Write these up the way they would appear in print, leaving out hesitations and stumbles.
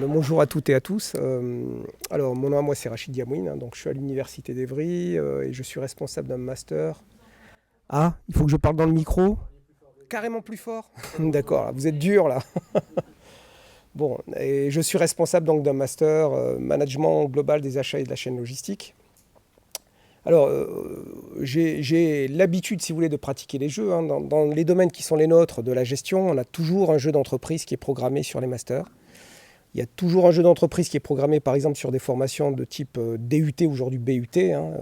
Bonjour à toutes et à tous. Alors, mon nom à moi, c'est Rachid Diamouine, hein, donc je suis à l'Université d'Evry et je suis responsable d'un master. Ah, il faut que je parle dans le micro. Carrément plus fort. D'accord, vous êtes dur là. Bon, et je suis responsable donc d'un master management global des achats et de la chaîne logistique. Alors, j'ai l'habitude, si vous voulez, de pratiquer les jeux, hein. Dans les domaines qui sont les nôtres de la gestion, on a toujours un jeu d'entreprise qui est programmé sur les masters. Il y a toujours un jeu d'entreprise qui est programmé, par exemple, sur des formations de type DUT, aujourd'hui BUT, hein,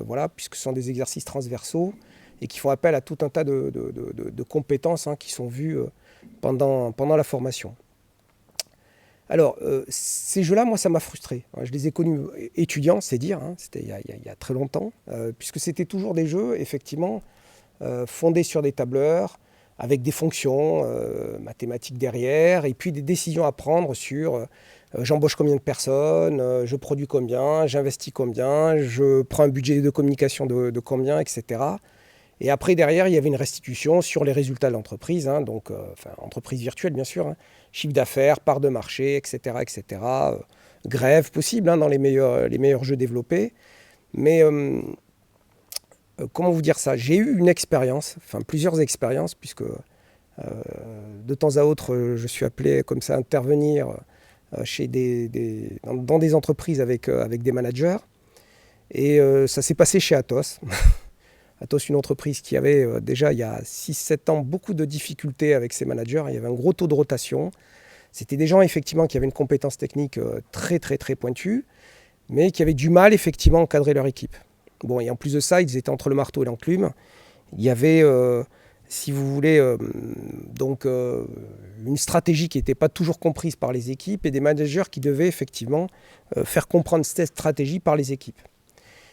voilà, puisque ce sont des exercices transversaux et qui font appel à tout un tas de compétences, hein, qui sont vues pendant la formation. Alors, ces jeux-là, moi, ça m'a frustré. Je les ai connus étudiants, c'est dire, hein, c'était il y a très longtemps, puisque c'était toujours des jeux, effectivement, fondés sur des tableurs, avec des fonctions mathématiques derrière, et puis des décisions à prendre sur j'embauche combien de personnes, je produis combien, j'investis combien, je prends un budget de communication de combien, etc. Et après, derrière, il y avait une restitution sur les résultats de l'entreprise, hein, donc enfin, entreprise virtuelle, bien sûr, hein, chiffre d'affaires, part de marché, etc., etc. Grève possible, hein, dans les meilleurs jeux développés. Mais comment vous dire ça? J'ai eu une expérience, enfin plusieurs expériences, puisque de temps à autre, je suis appelé comme ça à intervenir chez dans des entreprises avec des managers. Et ça s'est passé chez Atos. Atos, une entreprise qui avait déjà il y a 6-7 ans beaucoup de difficultés avec ses managers. Il y avait un gros taux de rotation. C'était des gens effectivement qui avaient une compétence technique très très très pointue, mais qui avaient du mal effectivement à encadrer leur équipe. Bon, et en plus de ça, ils étaient entre le marteau et l'enclume. Il y avait, si vous voulez, donc une stratégie qui n'était pas toujours comprise par les équipes et des managers qui devaient effectivement faire comprendre cette stratégie par les équipes.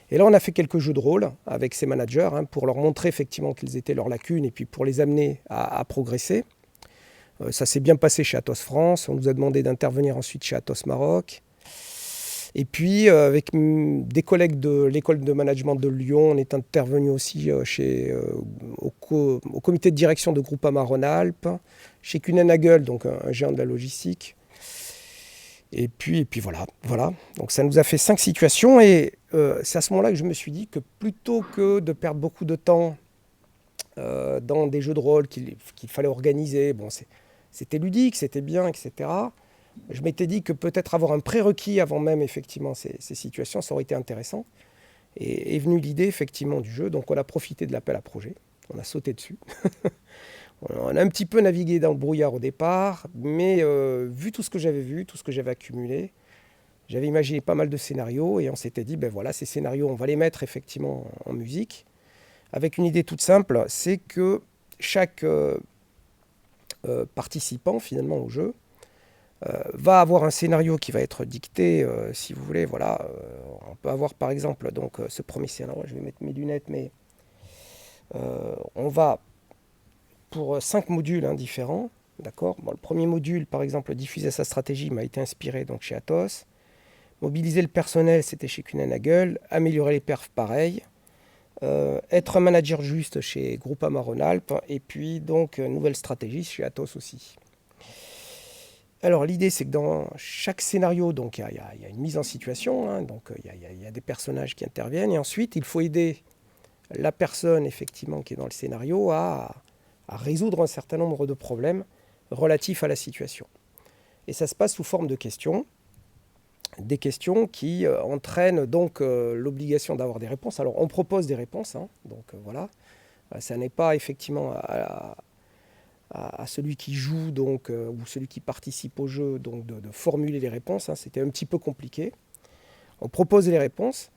Et là, on a fait quelques jeux de rôle avec ces managers, hein, pour leur montrer effectivement quelles étaient leurs lacunes et puis pour les amener à progresser. Ça s'est bien passé chez Atos France. On nous a demandé d'intervenir ensuite chez Atos Maroc. Et puis, avec des collègues de l'école de management de Lyon, on est intervenu aussi au comité de direction de Groupama Rhône-Alpes, chez Kuehne+Nagel, donc un géant de la logistique. Et puis voilà. Donc ça nous a fait 5 situations et c'est à ce moment-là que je me suis dit que plutôt que de perdre beaucoup de temps dans des jeux de rôle qu'il fallait organiser, bon, c'était ludique, c'était bien, etc. Je m'étais dit que peut-être avoir un prérequis avant même effectivement ces situations, ça aurait été intéressant. Et est venue l'idée effectivement du jeu, donc on a profité de l'appel à projet, on a sauté dessus. On a un petit peu navigué dans le brouillard au départ, mais vu tout ce que j'avais vu, tout ce que j'avais accumulé, j'avais imaginé pas mal de scénarios et on s'était dit, ben voilà, ces scénarios, on va les mettre effectivement en musique, avec une idée toute simple, c'est que chaque participant finalement au jeu va avoir un scénario qui va être dicté, si vous voulez, voilà. On peut avoir par exemple donc ce premier scénario, je vais mettre mes lunettes, mais on va pour 5 modules, hein, différents, d'accord. Bon, le premier module, par exemple, diffuser sa stratégie, m'a été inspiré donc chez Atos. Mobiliser le personnel, c'était chez Kuehne+Nagel. Améliorer les perfs, pareil. Être un manager juste chez Groupama Rhône-Alpes. Et puis, donc, nouvelle stratégie chez Atos aussi. Alors, l'idée, c'est que dans chaque scénario, donc, il y a une mise en situation, hein, donc il y a des personnages qui interviennent. Et ensuite, il faut aider la personne, effectivement, qui est dans le scénario à résoudre un certain nombre de problèmes relatifs à la situation. Et ça se passe sous forme de questions. Des questions qui entraînent donc l'obligation d'avoir des réponses. Alors on propose des réponses, hein, donc voilà. Ça n'est pas effectivement à celui qui joue donc, ou celui qui participe au jeu donc, de formuler les réponses, hein. C'était un petit peu compliqué. On propose les réponses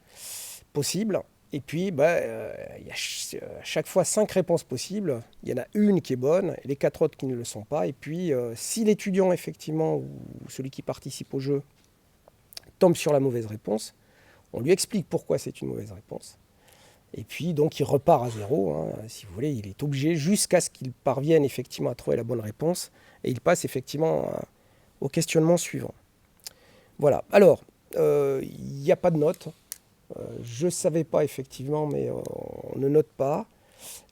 possibles. Et puis, il y a à chaque fois 5 réponses possibles. Il y en a une qui est bonne et les 4 autres qui ne le sont pas. Et puis, si l'étudiant, effectivement, ou celui qui participe au jeu, tombe sur la mauvaise réponse, on lui explique pourquoi c'est une mauvaise réponse. Et puis, donc, il repart à zéro, hein, si vous voulez. Il est obligé jusqu'à ce qu'il parvienne, effectivement, à trouver la bonne réponse. Et il passe, effectivement, au questionnement suivant. Voilà. Alors, il n'y a pas de note. Je ne savais pas effectivement, mais on ne note pas.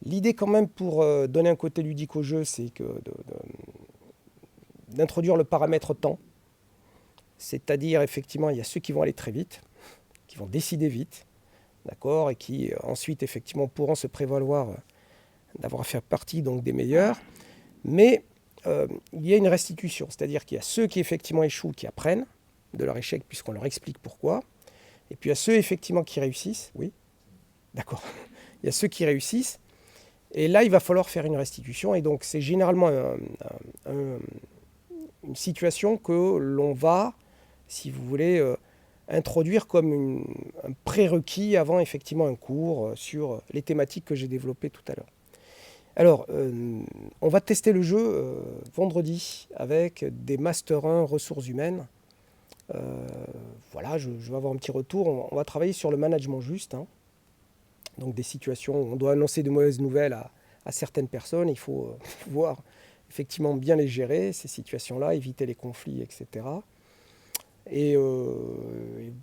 L'idée quand même pour donner un côté ludique au jeu, c'est d'introduire le paramètre temps. C'est-à-dire, effectivement, il y a ceux qui vont aller très vite, qui vont décider vite, d'accord, et qui ensuite, effectivement, pourront se prévaloir d'avoir fait partie donc, des meilleurs. Mais il y a une restitution, c'est-à-dire qu'il y a ceux qui, effectivement, échouent, qui apprennent de leur échec, puisqu'on leur explique pourquoi. Et puis, il y a ceux, effectivement, qui réussissent. Oui, d'accord. Il y a ceux qui réussissent. Et là, il va falloir faire une restitution. Et donc, c'est généralement une situation que l'on va, si vous voulez, introduire comme un prérequis avant effectivement un cours sur les thématiques que j'ai développées tout à l'heure. Alors, on va tester le jeu vendredi avec des Master 1 ressources humaines. Voilà, je vais avoir un petit retour. On va travailler sur le management juste. Hein. Donc des situations où on doit annoncer de mauvaises nouvelles à certaines personnes. Il faut pouvoir effectivement bien les gérer, ces situations-là, éviter les conflits, etc. Et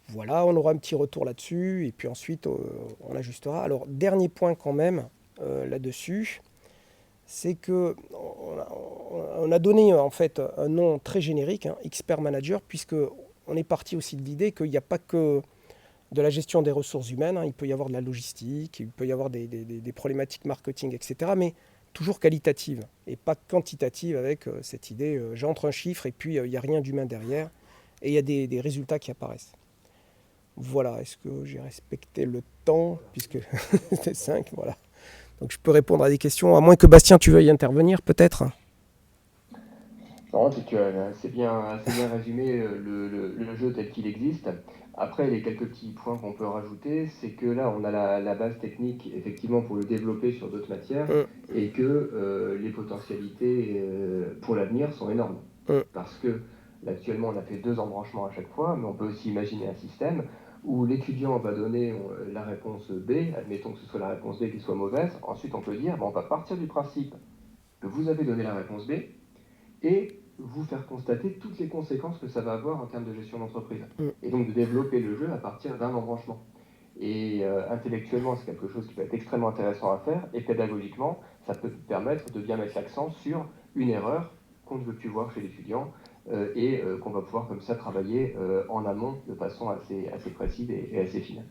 voilà, on aura un petit retour là-dessus. Et puis ensuite, on ajustera. Alors, dernier point quand même là-dessus, c'est que on a donné en fait un nom très générique, hein, Expert Manager, puisque on est parti aussi de l'idée qu'il n'y a pas que de la gestion des ressources humaines, hein, il peut y avoir de la logistique, il peut y avoir des problématiques marketing, etc., mais toujours qualitative et pas quantitative avec cette idée, j'entre un chiffre et puis il n'y a rien d'humain derrière et il y a des résultats qui apparaissent. Voilà, est-ce que j'ai respecté le temps, puisque c'était 5, voilà. Donc je peux répondre à des questions, à moins que Bastien, tu veuilles intervenir peut-être. Non, tu as assez bien résumé le jeu tel qu'il existe. Après, les quelques petits points qu'on peut rajouter, c'est que là, on a la base technique, effectivement, pour le développer sur d'autres matières, Hum, et que les potentialités pour l'avenir sont énormes. hum, Parce que là, actuellement, on a fait 2 embranchements à chaque fois, mais on peut aussi imaginer un système où l'étudiant va donner la réponse B, admettons que ce soit la réponse B qui soit mauvaise. Ensuite, on peut dire, bon, on va partir du principe que vous avez donné la réponse B, et vous faire constater toutes les conséquences que ça va avoir en termes de gestion d'entreprise. hum. Et donc de développer le jeu à partir d'un embranchement. Et intellectuellement, c'est quelque chose qui peut être extrêmement intéressant à faire. Et pédagogiquement, ça peut permettre de bien mettre l'accent sur une erreur qu'on ne veut plus voir chez l'étudiant et qu'on va pouvoir comme ça travailler en amont de façon assez précise et assez fine.